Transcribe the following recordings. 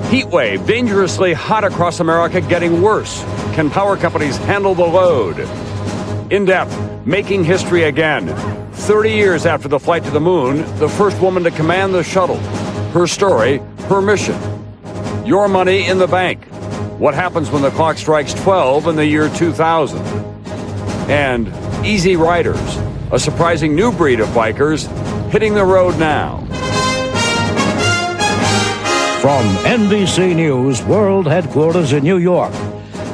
Heat wave dangerously hot across America, getting worse. Can power companies handle the load? In depth, making history again. 30 years after the flight to the moon, the first woman to command the shuttle. Her story, her mission. Your money in the bank. What happens when the clock strikes 12 in the year 2000? And Easy Riders, a surprising new breed of bikers hitting the road now. From NBC News World Headquarters in New York,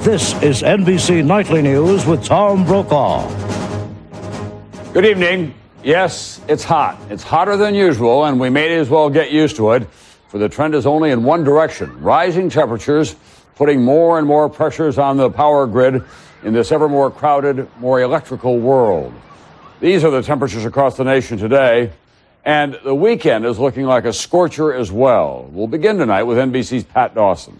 this is NBC Nightly News with Tom Brokaw. Good evening. Yes, it's hot. It's hotter than usual, and we may as well get used to it, for the trend is only in one direction: rising temperatures, putting more and more pressures on the power grid in this ever more crowded, more electrical world. These are the temperatures across the nation today, and the weekend is looking like a scorcher as well. We'll begin tonight with NBC's Pat Dawson.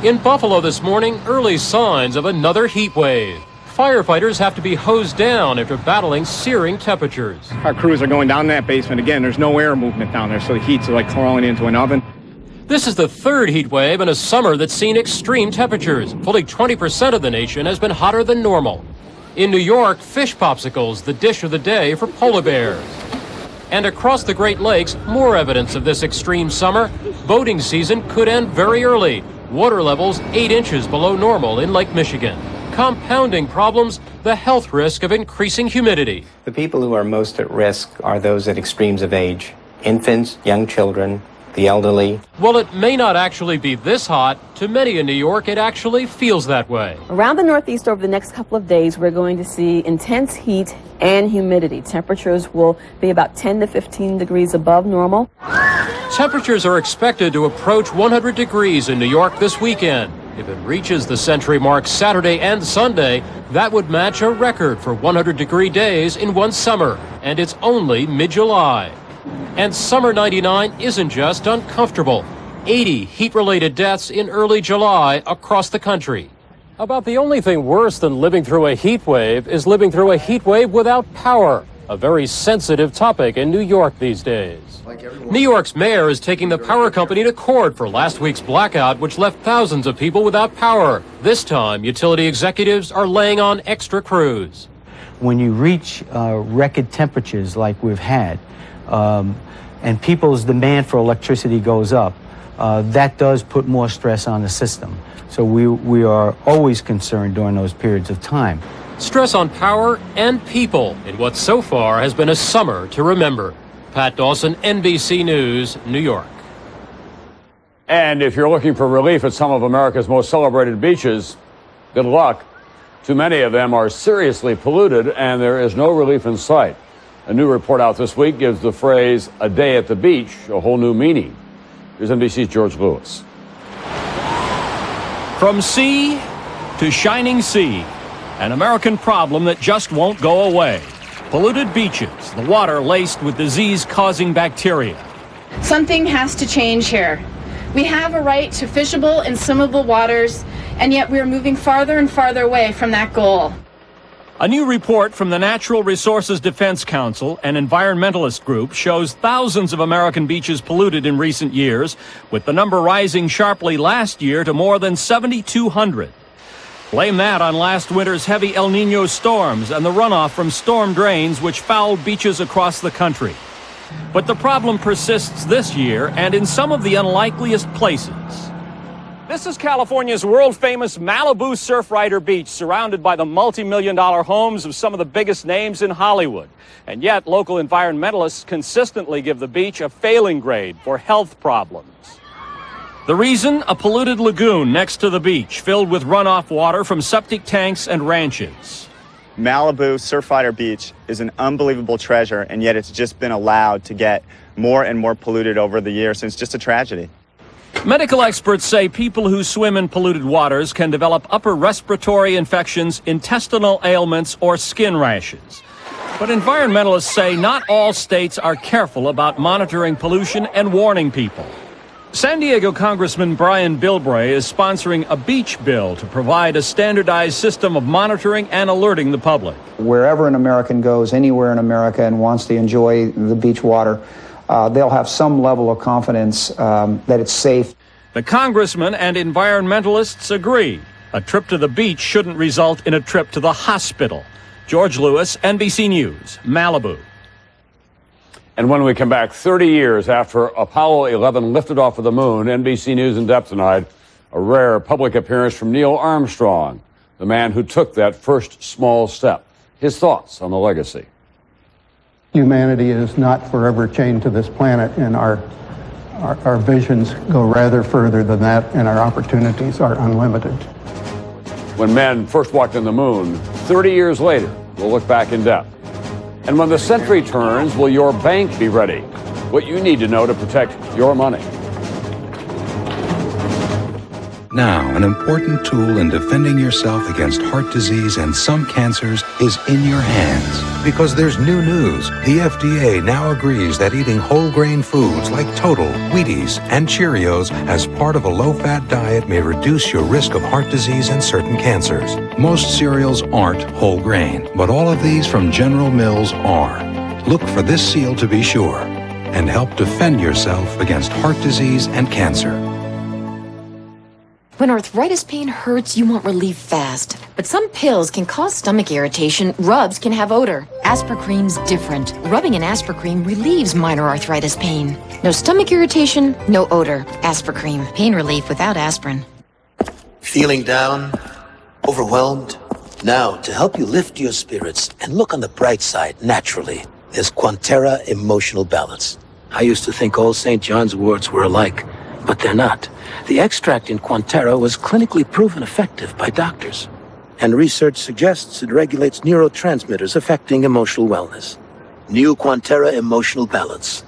In Buffalo this morning, early signs of another heat wave. Firefighters have to be hosed down after battling searing temperatures. Our crews are going down that basement. Again, there's no air movement down there, so the heat's like crawling into an oven. This is the third heat wave in a summer that's seen extreme temperatures. Fully 20% of the nation has been hotter than normal. In New York, fish popsicles, the dish of the day for polar bears. And across the Great Lakes, more evidence of this extreme summer. Boating season could end very early. Water levels 8 inches below normal in Lake Michigan. Compounding problems, the health risk of increasing humidity. The people who are most at risk are those at extremes of age. Infants, young children, the elderly. Well, it may not actually be this hot. To many in New York, it actually feels that way. Around the Northeast over the next couple of days, we're going to see intense heat and humidity. Temperatures will be about 10 to 15 degrees above normal. Temperatures are expected to approach 100 degrees in New York this weekend. If it reaches the century mark Saturday and Sunday, that would match a record for 100-degree days in one summer, and it's only mid-July. And summer 99 isn't just uncomfortable. 80 heat-related deaths in early July across the country. About the only thing worse than living through a heat wave is living through a heat wave without power, a very sensitive topic in New York these days. New York's mayor is taking the power company to court for last week's blackout, which left thousands of people without power. This time, utility executives are laying on extra crews. When you reach record temperatures like we've had, and people's demand for electricity goes up, that does put more stress on the system. So we are always concerned during those periods of time. Stress on power and people in what so far has been a summer to remember. Pat Dawson, NBC News, New York. And if you're looking for relief at some of America's most celebrated beaches, good luck. Too many of them are seriously polluted, and there is no relief in sight. A new report out this week gives the phrase, "a day at the beach," a whole new meaning. Here's NBC's George Lewis. From sea to shining sea, an American problem that just won't go away. Polluted beaches, the water laced with disease-causing bacteria. Something has to change here. We have a right to fishable and swimmable waters, and yet we are moving farther and farther away from that goal. A new report from the Natural Resources Defense Council, an environmentalist group, shows thousands of American beaches polluted in recent years, with the number rising sharply last year to more than 7,200. Blame that on last winter's heavy El Nino storms and the runoff from storm drains which fouled beaches across the country. But the problem persists this year and in some of the unlikeliest places. This is California's world-famous Malibu Surfrider Beach, surrounded by the multi-million-dollar homes of some of the biggest names in Hollywood. And yet, local environmentalists consistently give the beach a failing grade for health problems. The reason? A polluted lagoon next to the beach, filled with runoff water from septic tanks and ranches. Malibu Surfrider Beach is an unbelievable treasure, and yet it's just been allowed to get more and more polluted over the years, and it's just a tragedy. Medical experts say people who swim in polluted waters can develop upper respiratory infections, intestinal ailments, or skin rashes. But environmentalists say not all states are careful about monitoring pollution and warning people. San Diego Congressman Brian Bilbray is sponsoring a beach bill to provide a standardized system of monitoring and alerting the public. Wherever an American goes, anywhere in America, and wants to enjoy the beach water, they'll have some level of confidence that it's safe. The congressman and environmentalists agree. A trip to the beach shouldn't result in a trip to the hospital. George Lewis, NBC News, Malibu. And when we come back 30 years after Apollo 11 lifted off of the moon, NBC News in depth tonight, a rare public appearance from Neil Armstrong, the man who took that first small step. His thoughts on the legacy. Humanity is not forever chained to this planet, and our visions go rather further than that, and our opportunities are unlimited. When men first walked on the moon, 30 years later, we'll look back in depth. And when the century turns, will your bank be ready? What you need to know to protect your money. Now, an important tool in defending yourself against heart disease and some cancers is in your hands. Because there's new news. The FDA now agrees that eating whole grain foods like Total, Wheaties, and Cheerios as part of a low-fat diet may reduce your risk of heart disease and certain cancers. Most cereals aren't whole grain, but all of these from General Mills are. Look for this seal to be sure and help defend yourself against heart disease and cancer. When arthritis pain hurts, you want relief fast. But some pills can cause stomach irritation. Rubs can have odor. Aspercream's different. Rubbing an Aspercream relieves minor arthritis pain. No stomach irritation, no odor. Aspercream. Pain relief without aspirin. Feeling down? Overwhelmed? Now, to help you lift your spirits and look on the bright side naturally, there's Quanterra Emotional Balance. I used to think all St. John's words were alike, but they're not. The extract in Quanterra was clinically proven effective by doctors. And research suggests it regulates neurotransmitters affecting emotional wellness. New Quanterra Emotional Balance.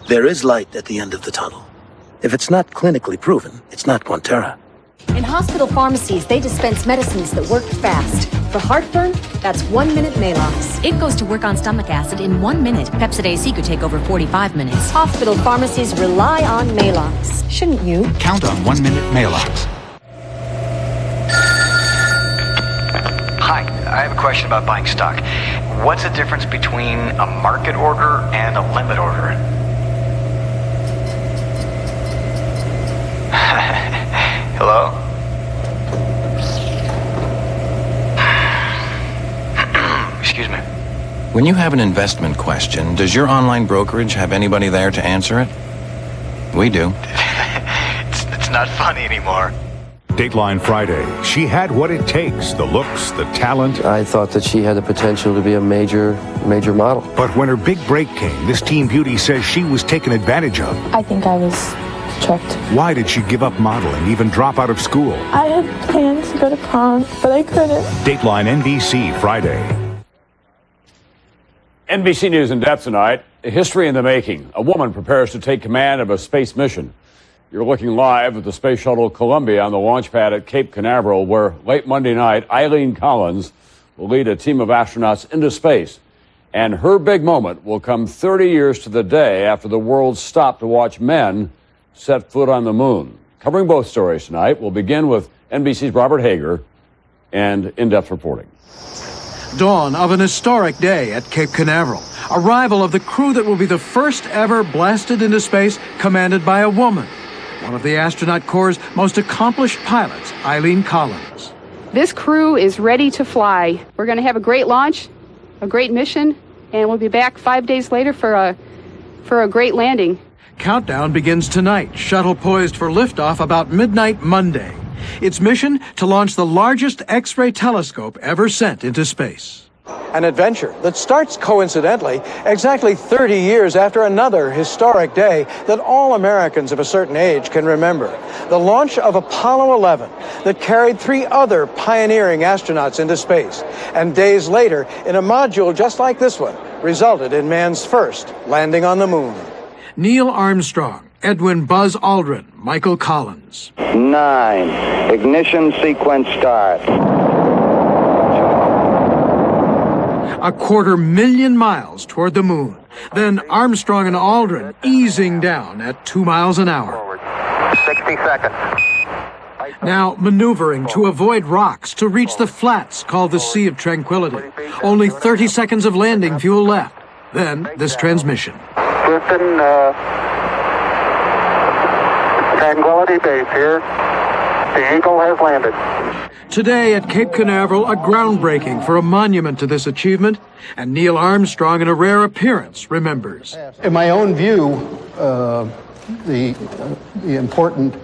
There is light at the end of the tunnel. If it's not clinically proven, it's not Quanterra. In hospital pharmacies, they dispense medicines that work fast. For heartburn, that's 1 minute Malox. It goes to work on stomach acid in 1 minute. Pepcid AC could take over 45 minutes. Hospital pharmacies rely on Malox. Shouldn't you? Count on 1 minute Malox. Hi, I have a question about buying stock. What's the difference between a market order and a limit order? Hello? Excuse me. When you have an investment question, does your online brokerage have anybody there to answer it? We do. It's not funny anymore. Dateline Friday. She had what it takes, the looks, the talent. I thought that she had the potential to be a major model. But when her big break came, this teen beauty says she was taken advantage of. I think I was tricked. Why did she give up modeling, even drop out of school? I had plans to go to prom, but I couldn't. Dateline NBC Friday. NBC News in depth tonight. History in the making. A woman prepares to take command of a space mission. You're looking live at the Space Shuttle Columbia on the launch pad at Cape Canaveral, where late Monday night, Eileen Collins will lead a team of astronauts into space. And her big moment will come 30 years to the day after the world stopped to watch men set foot on the moon. Covering both stories tonight, we'll begin with NBC's Robert Hager and in-depth reporting. Dawn of an historic day at Cape Canaveral. Arrival of the crew that will be the first ever blasted into space commanded by a woman. One of the astronaut corps' most accomplished pilots, Eileen Collins. This crew is ready to fly. We're going to have a great launch, a great mission, and we'll be back 5 days later for a great landing. Countdown begins tonight. Shuttle poised for liftoff about midnight Monday. Its mission to launch the largest X-ray telescope ever sent into space. An adventure that starts coincidentally exactly 30 years after another historic day that all Americans of a certain age can remember. The launch of Apollo 11 that carried 3 other pioneering astronauts into space. And days later, in a module just like this one, resulted in man's first landing on the moon. Neil Armstrong, Edwin Buzz Aldrin, Michael Collins. 9. Ignition sequence start. 250,000 miles toward the moon. Then Armstrong and Aldrin easing down at 2 miles an hour. 60 seconds. Now maneuvering to avoid rocks to reach the flats called the Sea of Tranquility. Only 30 seconds of landing fuel left. Then this transmission. Houston, Tranquility Base here. The Eagle has landed. Today at Cape Canaveral, a groundbreaking for a monument to this achievement, and Neil Armstrong, in a rare appearance, remembers. In my own view, the important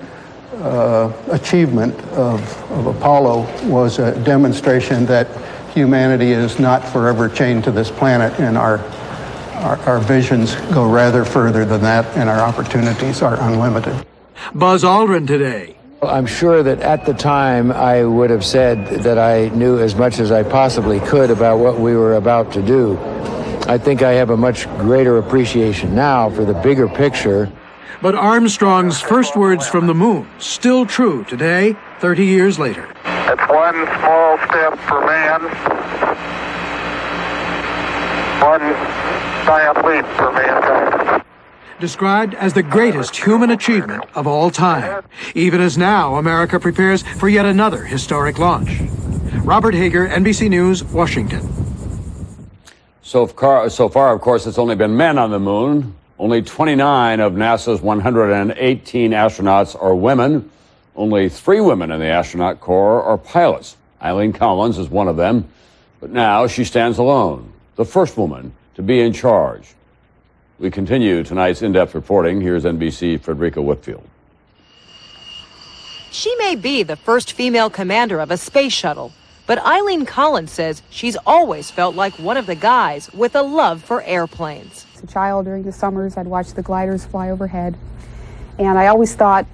achievement of Apollo was a demonstration that humanity is not forever chained to this planet, and our visions go rather further than that, and our opportunities are unlimited. Buzz Aldrin today. I'm sure that at the time I would have said that I knew as much as I possibly could about what we were about to do. I think I have a much greater appreciation now for the bigger picture. But Armstrong's first words from the moon, still true today, 30 years later. It's one small step for man, one giant leap for mankind. Described as the greatest human achievement of all time, even as now America prepares for yet another historic launch. Robert Hager, NBC News, Washington. So far, of course, it's only been men on the moon. Only 29 of NASA's 118 astronauts are women. Only 3 women in the astronaut corps are pilots. Eileen Collins is one of them, but now she stands alone, the first woman to be in charge. We continue tonight's in-depth reporting. Here's NBC Frederica Whitfield. She may be the first female commander of a space shuttle, but Eileen Collins says she's always felt like one of the guys with a love for airplanes. As a child, during the summers, I'd watch the gliders fly overhead, and I always thought,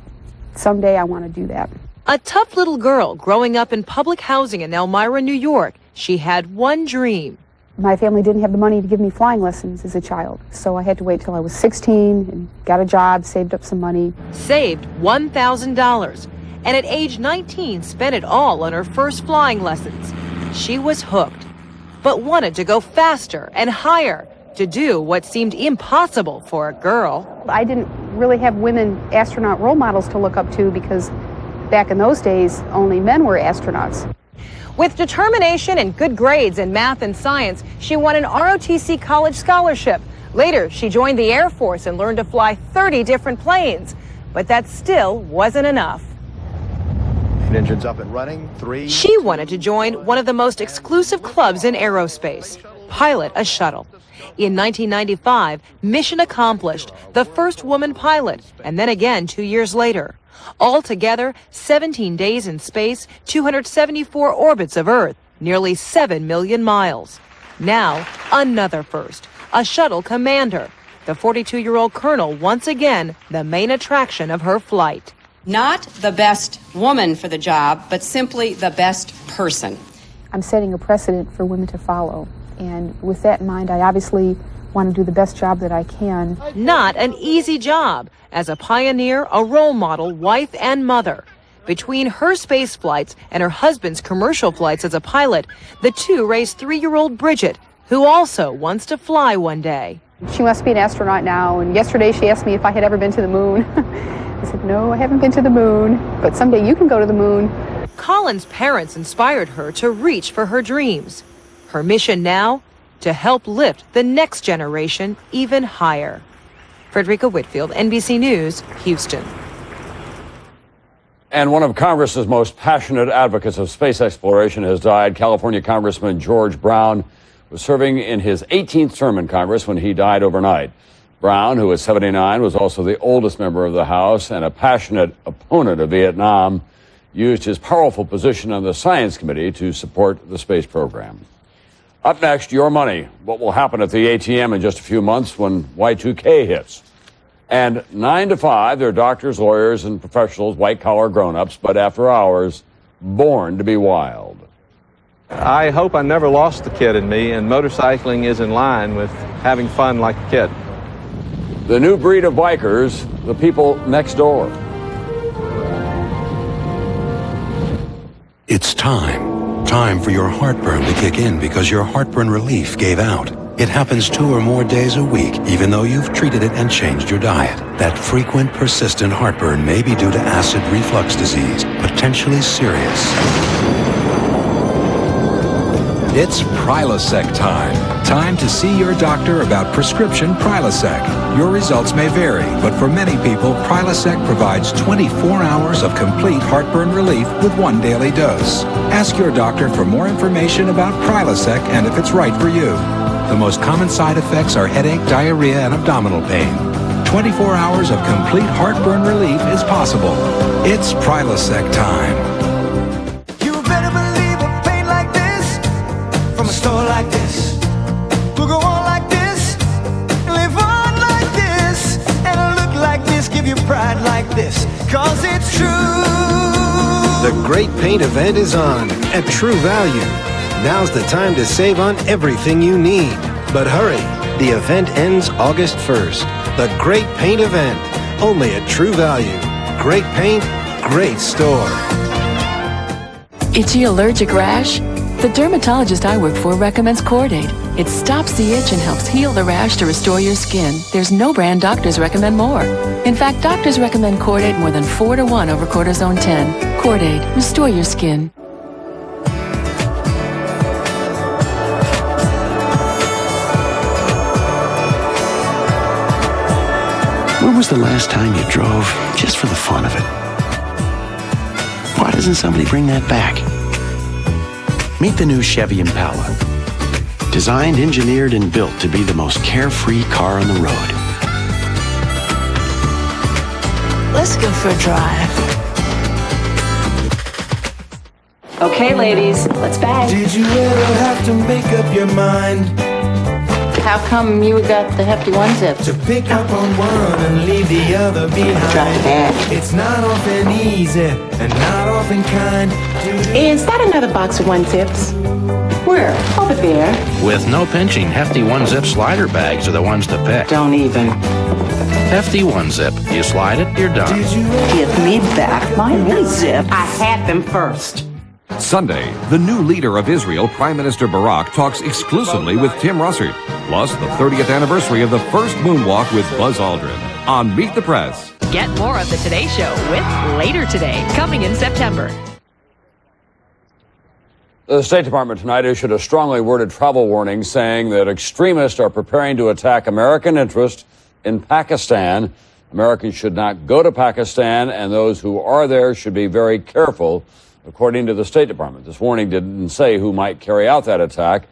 someday I want to do that. A tough little girl growing up in public housing in Elmira, New York, she had one dream. My family didn't have the money to give me flying lessons as a child, so I had to wait till I was 16 and got a job, saved up some money. Saved $1,000, and at age 19 spent it all on her first flying lessons. She was hooked, but wanted to go faster and higher to do what seemed impossible for a girl. I didn't really have women astronaut role models to look up to because back in those days, only men were astronauts. With determination and good grades in math and science, she won an ROTC college scholarship. Later, she joined the Air Force and learned to fly 30 different planes. But that still wasn't enough. Engines up and running. 3. She wanted to join one of the most exclusive clubs in aerospace, pilot a shuttle. In 1995, mission accomplished, the first woman pilot, and then again 2 years later. Altogether, 17 days in space, 274 orbits of Earth, nearly 7 million miles. Now, another first, a shuttle commander. The 42-year-old colonel, once again, the main attraction of her flight. Not the best woman for the job, but simply the best person. I'm setting a precedent for women to follow. And with that in mind, I obviously want to do the best job that I can. Not an easy job. As a pioneer, a role model, wife, and mother. Between her space flights and her husband's commercial flights as a pilot, the two raised 3-year-old Bridget, who also wants to fly one day. She must be an astronaut now, and yesterday she asked me if I had ever been to the moon. I said, no, I haven't been to the moon, but someday you can go to the moon. Collins' parents inspired her to reach for her dreams. Her mission now, to help lift the next generation even higher. Frederica Whitfield, NBC News, Houston. And one of Congress's most passionate advocates of space exploration has died. California Congressman George Brown was serving in his 18th term in Congress when he died overnight. Brown, who was 79, was also the oldest member of the House and a passionate opponent of Vietnam, used his powerful position on the Science Committee to support the space program. Up next, your money. What will happen at the ATM in just a few months when Y2K hits? And 9 to 5, they're doctors, lawyers, and professionals, white-collar grown-ups, but after hours, born to be wild. I hope I never lost the kid in me, and motorcycling is in line with having fun like a kid. The new breed of bikers, the people next door. It's time. Time for your heartburn to kick in because your heartburn relief gave out. It happens 2 or more days a week, even though you've treated it and changed your diet. That frequent, persistent heartburn may be due to acid reflux disease, potentially serious. It's Prilosec time. Time to see your doctor about prescription Prilosec. Your results may vary, but for many people, Prilosec provides 24 hours of complete heartburn relief with one daily dose. Ask your doctor for more information about Prilosec and if it's right for you. The most common side effects are headache, diarrhea, and abdominal pain. 24 hours of complete heartburn relief is possible. It's Prilosec time. You better believe a pain like this from a store like this will go on like this, live on like this, and look like this, give you pride like this, 'cause it's true. The Great Paint event is on at True Value. Now's the time to save on everything you need. But hurry, the event ends August 1st. The Great Paint event, only at True Value. Great paint, great store. Itchy allergic rash? The dermatologist I work for recommends Cordate. It stops the itch and helps heal the rash to restore your skin. There's no brand doctors recommend more. In fact, doctors recommend Cordate more than 4-to-1 over Cortisone 10. Cordate, restore your skin. When was the last time you drove just for the fun of it? Why doesn't somebody bring that back? Meet the new Chevy Impala. Designed, engineered, and built to be the most carefree car on the road. Let's go for a drive. Okay, ladies, let's bag. Did you ever have to make up your mind How come you got the hefty one zip? to pick up on one and leave the other behind? Drop the bag. It's not often easy and not often kind. Is that another box of one zips? Where? Over there. With no pinching, hefty one-zip slider bags are the ones to pick. Don't even. Hefty one-zip. You slide it, you're done. Give me back my mini zip. I had them first. Sunday, the new leader of Israel, Prime Minister Barak, talks exclusively with Tim Russert. Plus, the 30th anniversary of the first moonwalk with Buzz Aldrin on Meet the Press. Get more of the Today Show with Later Today, coming in September. The State Department tonight issued a strongly worded travel warning saying that extremists are preparing to attack American interests in Pakistan. Americans should not go to Pakistan, and those who are there should be very careful, according to the State Department. This warning didn't say who might carry out that attack,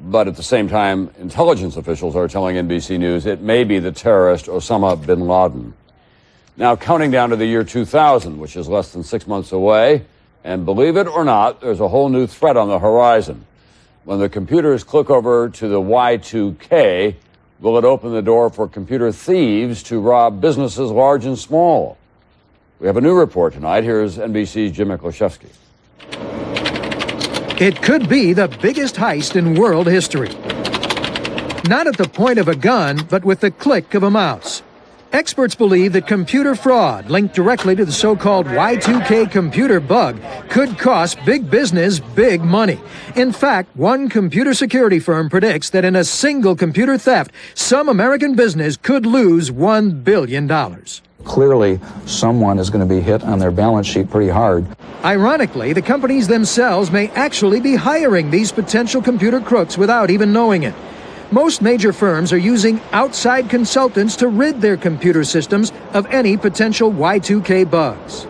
but at the same time, intelligence officials are telling NBC News it may be the terrorist Osama bin Laden. Now, counting down to the year 2000, which is less than 6 months away, and believe it or not, there's a whole new threat on the horizon. When the computers click over to the Y2K, will it open the door for computer thieves to rob businesses large and small? We have a new report tonight. Here's NBC's Jim Miklashevsky. It could be the biggest heist in world history. Not at the point of a gun, but with the click of a mouse. Experts believe that computer fraud linked directly to the so-called Y2K computer bug could cost big business big money. In fact, one computer security firm predicts that in a single computer theft, some American business could lose $1 billion. Clearly, someone is going to be hit on their balance sheet pretty hard. Ironically, the companies themselves may actually be hiring these potential computer crooks without even knowing it. Most major firms are using outside consultants to rid their computer systems of any potential Y2K bugs.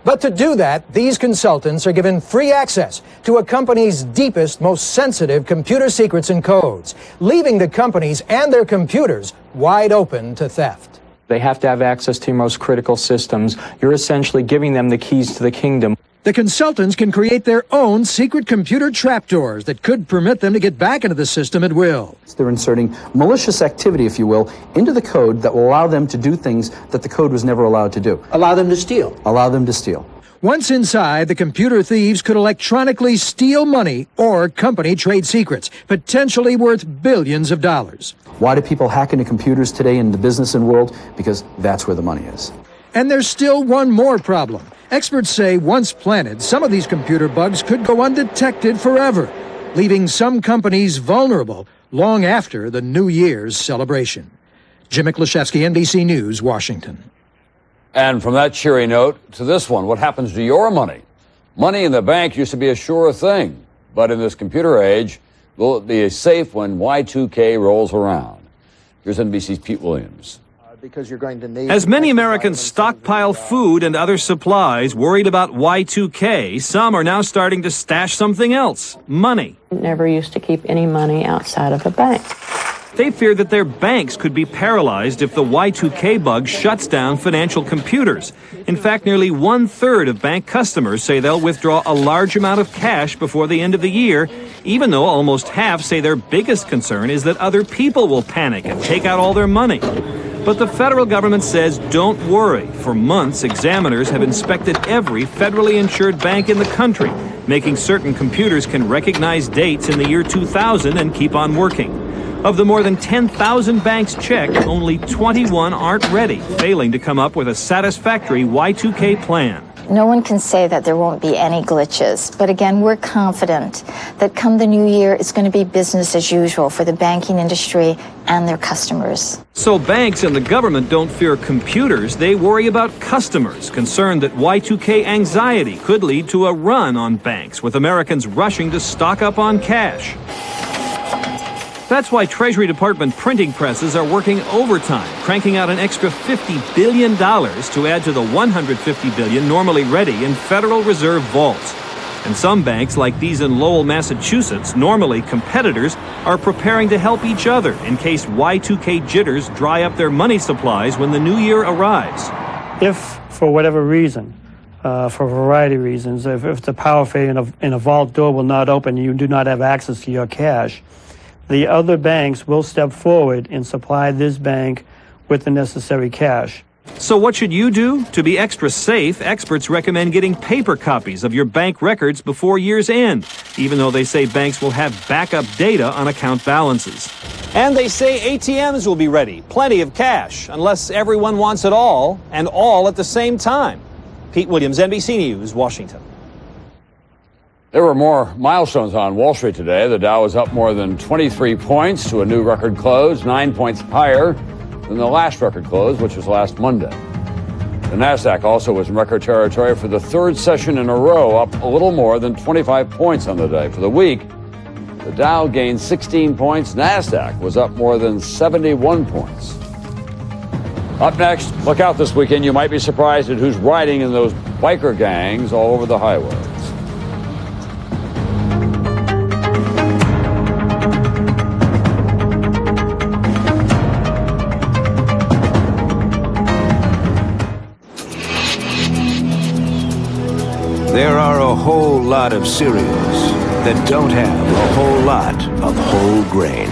But to do that, these consultants are given free access to a company's deepest, most sensitive computer secrets and codes, leaving the companies and their computers wide open to theft. They have to have access to your most critical systems. You're essentially giving them the keys to the kingdom. The consultants can create their own secret computer trapdoors that could permit them to get back into the system at will. They're inserting malicious activity, if you will, into the code that will allow them to do things that the code was never allowed to do. Allow them to steal. Allow them to steal. Once inside, the computer thieves could electronically steal money or company trade secrets, potentially worth billions of dollars. Why do people hack into computers today in the business and world? Because that's where the money is. And there's still one more problem. Experts say once planted, some of these computer bugs could go undetected forever, leaving some companies vulnerable long after the New Year's celebration. Jim Miklashevsky, NBC News, Washington. And from that cheery note to this one, what happens to your money? Money in the bank used to be a sure thing, but in this computer age, will it be safe when Y2K rolls around? Here's NBC's Pete Williams. Because you're going to need... As many Americans stockpile food and other supplies, worried about Y2K, some are now starting to stash something else, money. Never used to keep any money outside of a bank. They fear that their banks could be paralyzed if the Y2K bug shuts down financial computers. In fact, nearly 1/3 of bank customers say they'll withdraw a large amount of cash before the end of the year, even though almost half say their biggest concern is that other people will panic and take out all their money. But the federal government says don't worry. For months, examiners have inspected every federally insured bank in the country, making certain computers can recognize dates in the year 2000 and keep on working. Of the more than 10,000 banks checked, only 21 aren't ready, failing to come up with a satisfactory Y2K plan. No one can say that there won't be any glitches, but again, we're confident that come the new year, it's going to be business as usual for the banking industry and their customers. So banks and the government don't fear computers, they worry about customers, concerned that Y2K anxiety could lead to a run on banks, with Americans rushing to stock up on cash. That's why Treasury Department printing presses are working overtime, cranking out an extra $50 billion to add to the $150 billion normally ready in Federal Reserve vaults. And some banks, like these in Lowell, Massachusetts, normally competitors, are preparing to help each other in case Y2K jitters dry up their money supplies when the new year arrives. If, for whatever reason, for a variety of reasons, if the power failure in a vault door will not open and you do not have access to your cash, the other banks will step forward and supply this bank with the necessary cash. So what should you do? To be extra safe, experts recommend getting paper copies of your bank records before year's end, even though they say banks will have backup data on account balances. And they say ATMs will be ready, plenty of cash, unless everyone wants it all, and all at the same time. Pete Williams, NBC News, Washington. There were more milestones on Wall Street today. The Dow was up more than 23 points to a new record close, 9 points higher than the last record close, which was last Monday. The Nasdaq also was in record territory for the third session in a row, up a little more than 25 points on the day. For the week, the Dow gained 16 points. Nasdaq was up more than 71 points. Up next, look out this weekend. You might be surprised at who's riding in those biker gangs all over the highways. There are a whole lot of cereals that don't have a whole lot of whole grain.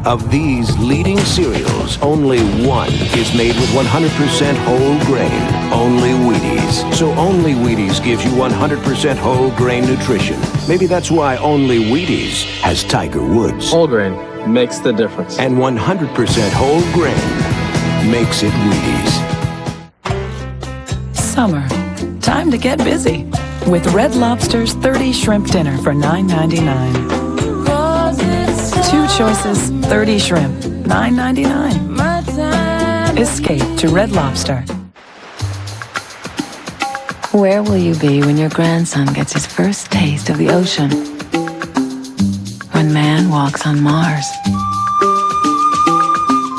Of these leading cereals, only one is made with 100% whole grain, only Wheaties. So only Wheaties gives you 100% whole grain nutrition. Maybe that's why only Wheaties has Tiger Woods. Whole grain makes the difference. And 100% whole grain makes it Wheaties. Summer. Time to get busy with Red Lobster's 30 shrimp dinner for $9.99. 2 choices, 30 shrimp, $9.99. Escape to Red Lobster. Where will you be when your grandson gets his first taste of the ocean? When man walks on Mars?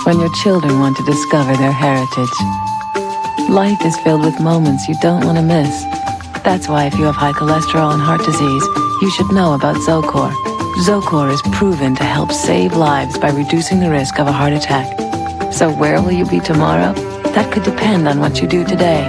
When your children want to discover their heritage? Life is filled with moments you don't want to miss. That's why if you have high cholesterol and heart disease, you should know about Zocor. Zocor is proven to help save lives by reducing the risk of a heart attack. So where will you be tomorrow? That could depend on what you do today.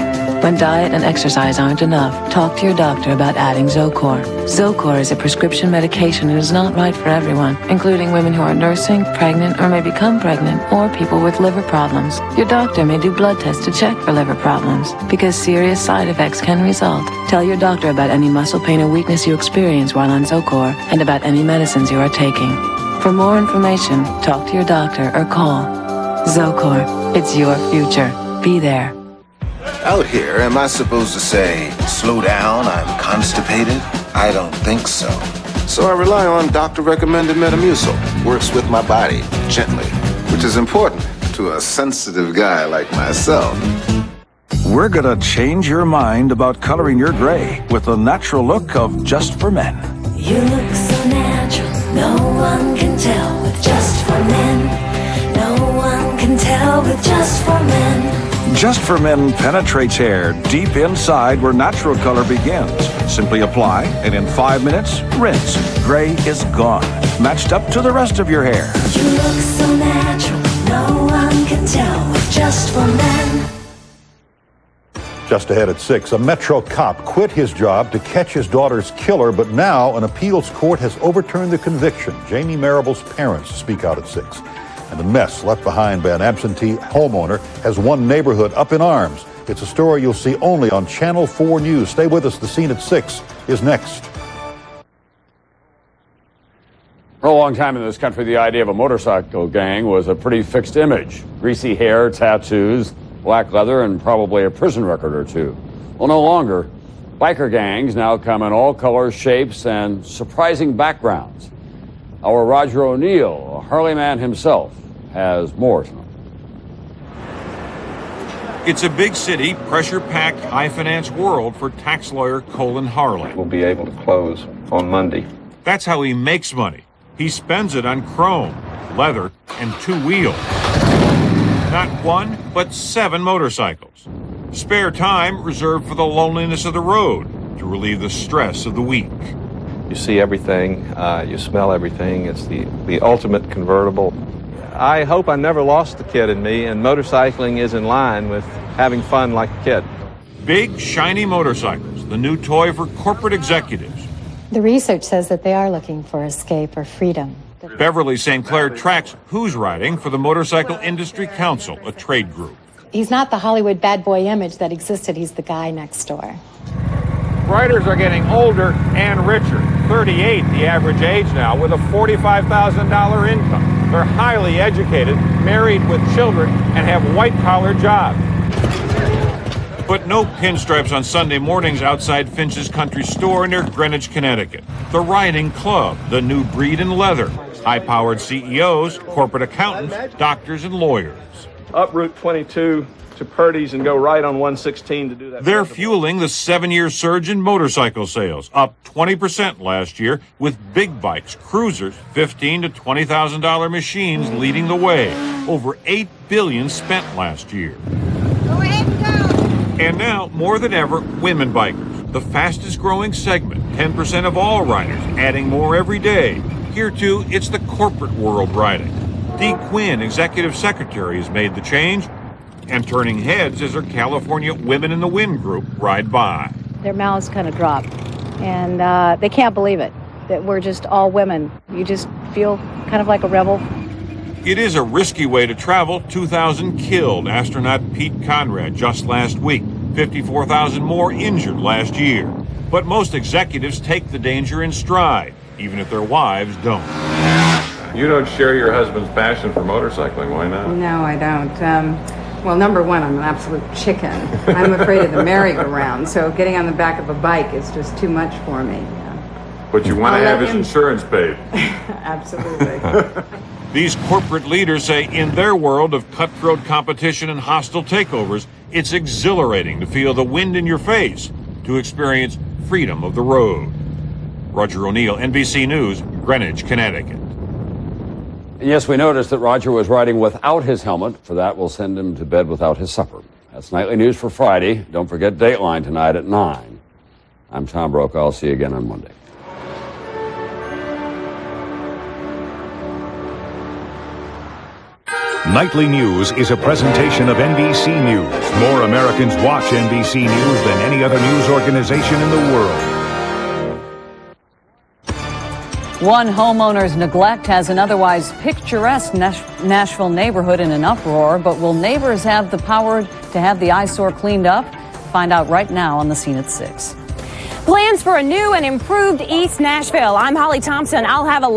When diet and exercise aren't enough, talk to your doctor about adding Zocor. Zocor is a prescription medication and is not right for everyone, including women who are nursing, pregnant, or may become pregnant, or people with liver problems. Your doctor may do blood tests to check for liver problems, because serious side effects can result. Tell your doctor about any muscle pain or weakness you experience while on Zocor, and about any medicines you are taking. For more information, talk to your doctor or call. Zocor, it's your future. Be there. Out here, am I supposed to say, slow down, I'm constipated? I don't think so. So I rely on doctor-recommended Metamucil. Works with my body, gently, which is important to a sensitive guy like myself. We're gonna change your mind about coloring your gray with the natural look of Just for Men. You look so natural, no one can tell with Just for Men. go with Just for Men. Just for Men penetrates hair deep inside where natural color begins. Simply apply, and in 5 minutes, rinse. Gray is gone, matched up to the rest of your hair. You look so natural, no one can tell with Just for Men. Just ahead at 6, a Metro cop quit his job to catch his daughter's killer, but now an appeals court has overturned the conviction. Jamie Marable's parents speak out at 6. And the mess left behind by an absentee homeowner has one neighborhood up in arms. It's a story you'll see only on Channel 4 News. Stay with us. The Scene at 6 is next. For a long time in this country, the idea of a motorcycle gang was a pretty fixed image. Greasy hair, tattoos, black leather, and probably a prison record or two. Well, no longer. Biker gangs now come in all colors, shapes, and surprising backgrounds. Our Roger O'Neill, a Harley man himself, has more to know. It's a big city, pressure-packed, high-finance world for tax lawyer Colin Harley. We'll be able to close on Monday. That's how he makes money. He spends it on chrome, leather, and two wheels. Not one, but 7 motorcycles. Spare time reserved for the loneliness of the road to relieve the stress of the week. You see everything, you smell everything. It's the ultimate convertible. I hope I never lost the kid in me, and motorcycling is in line with having fun like a kid. Big, shiny motorcycles, the new toy for corporate executives. The research says that they are looking for escape or freedom. Beverly St. Clair tracks who's riding for the Motorcycle Industry Council, a trade group. He's not the Hollywood bad boy image that existed. He's the guy next door. Riders are getting older and richer. 38, the average age now, with a $45,000 income. They're highly educated, married with children, and have white-collar jobs. But no pinstripes on Sunday mornings outside Finch's Country Store near Greenwich, Connecticut. The Riding Club, the new breed in leather. High-powered CEOs, corporate accountants, doctors, and lawyers. Up Route 22 to Purdy's and go right on 116 to do that. They're fueling the 7-year surge in motorcycle sales, up 20% last year, with big bikes, cruisers, $15,000 to $20,000 machines leading the way. Over $8 billion spent last year. Go ahead and go. And now, more than ever, women bikers, the fastest growing segment, 10% of all riders, adding more every day. Here, too, it's the corporate world riding. Dee Quinn, executive secretary, has made the change, and turning heads as her California Women in the Wind group ride by. Their mouths kind of drop, and they can't believe it, that we're just all women. You just feel kind of like a rebel. It is a risky way to travel. 2,000 killed, astronaut Pete Conrad just last week. 54,000 more injured last year. But most executives take the danger in stride, even if their wives don't. You don't share your husband's passion for motorcycling. Why not? No, I don't. Well, number one, I'm an absolute chicken. I'm afraid of the merry-go-round, so getting on the back of a bike is just too much for me. But you want to have his insurance paid. Absolutely. These corporate leaders say in their world of cutthroat competition and hostile takeovers, it's exhilarating to feel the wind in your face, to experience freedom of the road. Roger O'Neill, NBC News, Greenwich, Connecticut. And yes, we noticed that Roger was riding without his helmet. For that, we'll send him to bed without his supper. That's Nightly News for Friday. Don't forget Dateline tonight at 9. I'm Tom Brokaw. I'll see you again on Monday. Nightly News is a presentation of NBC News. More Americans watch NBC News than any other news organization in the world. One homeowner's neglect has an otherwise picturesque Nashville neighborhood in an uproar, but will neighbors have the power to have the eyesore cleaned up? Find out right now on The Scene at 6. Plans for a new and improved East Nashville. I'm Holly Thompson. I'll have a